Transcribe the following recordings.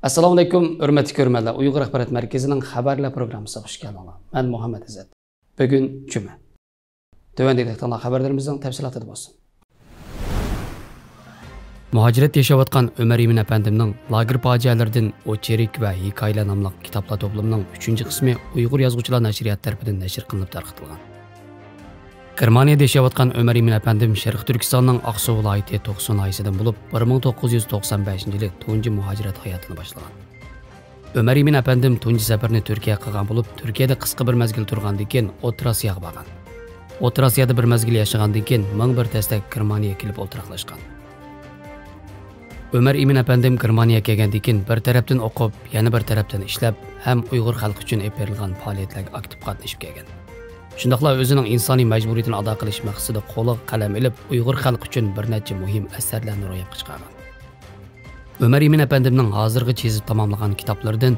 Assalomu alaykum, hurmatli ko'rmanlar. Uyg'ur axborot markazining xabarlar programmasiga xush keldinglar. Men Muhammad Izzat. Bugun juma. Tövəndəki xabarlarimizning tafsilotida bo'lsin. Muhacirat yaşayotgan Ömer İmin Efendimning lager facialaridan Ocherik va hikoyalar nomli kitoblar to'plamining 3-qismi Uyg'ur yozuvchilar nashriyat tomonidan nashr qilinib tarqatilgan. Germaniyada yaşayotgan Ömer İmin Efendim Sharq Turkistonning Aqsu viloyati To'qson aysidan bo'lib 1995-yili tunji muhacirat hayotini boshlagan. Ömer İmin Efendim tunji safarni Turkiyaga qilgan bo'lib, Turkiyada qisqa bir mezgil turgandan keyin O'rta Osiyoga borgan. O'rta Osiyoda bir mezgil yashagandan keyin ming bir tasda Germaniyaga kelib o'tiraqlashgan. Ömer İmin Efendim Germaniyaga kelgandan keyin bir tarafdan o'qib, yana bir tarafdan ishlab, ham Uyg'ur xalqi uchun berilgan faoliyatlarga aktiv qatnashib kelgan. Shundaqla o'zining insoniy majburiyatini ado qilish maqsadida qo'li qalam ilib, Uyg'ur xalqi uchun bir necha muhim asarlarni ro'yobga chiqargan. Ömer İmin Efendimning hozirgi chizib tamomlagan kitoblaridan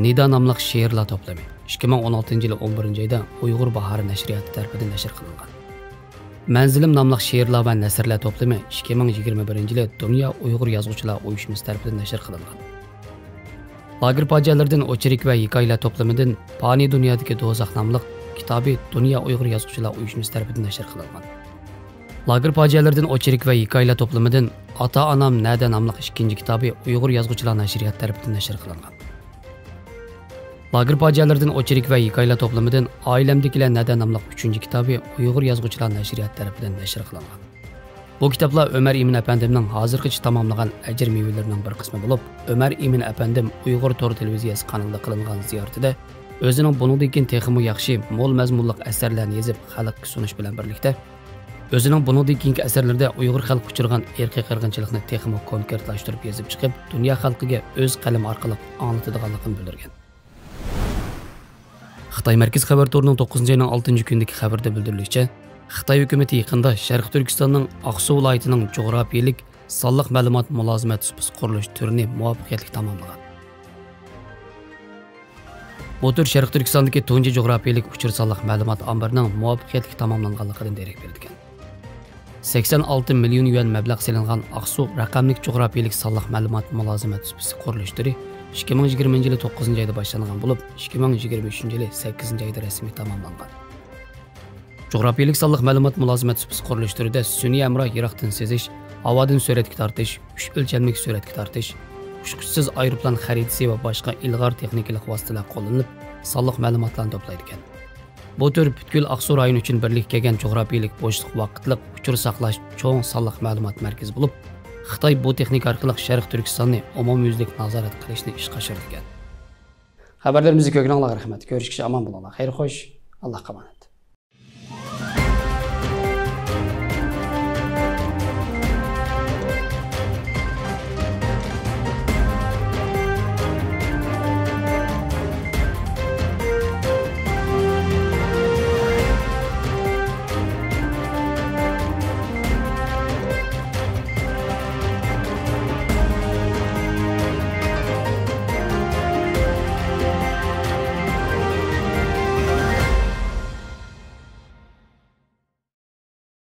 Nida nomli she'rlar to'plami 2016-yil 11-oyda Uyg'ur bahori nashriyati tomonidan nashr qilingan. Manzilim nomli she'rlar va nasrlar to'plami 2021-yili Dunyo Uyg'ur yozuvchilar uyushmasi tomonidan nashr qilingan. Lager facialaridan Ocherik va hikoyalar to'plamidan Fani dunyodagi do'zax nomli kitobi Dunyo Uyg'ur yozuvchilar uyushmasi tomonidan nashr qilingan. Lager facialaridan Ocherik va hikoyalar to'plamidan Ota-onam nada nomli ikkinchi kitobi Uyg'ur yozuvchilar nashriyati tomonidan nashr qilingan. Lager facialaridan Ocherik va hikoyalar to'plamidan Oilamdagilar nada nomli 3-kitobi Uyg'ur yozuvchilar nashriyati tomonidan nashr qilingan. Bu kitoblar Ömer İmin Efendimning hozirgacha tamomlagan ajr mevalarining bir qismi bo'lib, Ömer İmin Efendim Uyg'ur tor televiziyasi kanalida qilingan ziyoratida o'zining buningdan keyin texmi yaxshi, mo'l mazmunli asarlarni yozib xalqqa sunish bilan birlikda o'zining buningdan keyingi asarlarida Uyg'ur xalqi uchirgan erkiy qirg'inchilikni texmi konkretlashtirib yozib chiqib, dunyo xalqiga o'z qalam orqali anlatadiganligini bildirgan. Xitoy Markaz xabar to'rining 9-oyning 6-kunidagi xabarda bildirilishicha, Xitoy hukumatı yaqinda Sharq Turkistonning Aqsu viloyatining jo'grafiyalik sonliq ma'lumot mulozimat supsi qurilish turini muvaffaqiyatli tamomlagan. Bu tur Sharq Turkistondagi tunji jo'grafiyalik uchur sonliq ma'lumot ombarining muvaffaqiyatli tamomlanganligidan darak bergan. 86 million yuan mablag' solingan Aqsu raqamlik jo'grafiyalik sonliq ma'lumot mulozimat supsi qurilish turi 2020-yili 9-oyda boshlangan bo'lib, 2023-yili 8-oyda rasmiy tamomlangan. Jo'grafiyalik sonliq ma'lumot mulozimat supsi qurilish turida sun'iy amro yiroqdan sezish, havodan suratga tortish, 3 o'lchamlik suratga tortish, uçquchsiz aeroplan xaritasi va boshqa ilg'or texnikalik vositalar qo'llanilib, sonliq ma'lumotlarni to'playdi ekan. Bu tür butkul Aqsu rayoni uchun birlik kelgan jo'grafiyalik bo'shliq vaqtliq uchur saqlash cho'ng sonliq ma'lumot markazi bo'lib, Xitoy bu texnika orqali Sharq Turkistonni umumyuzlik nazorat qilishni ishga oshirdi ekan. Xabarlarimizni ko'ringlar, rahmat. Ko'rishguncha omon bo'linglar. Xayr xo'sh, Allohga omonat.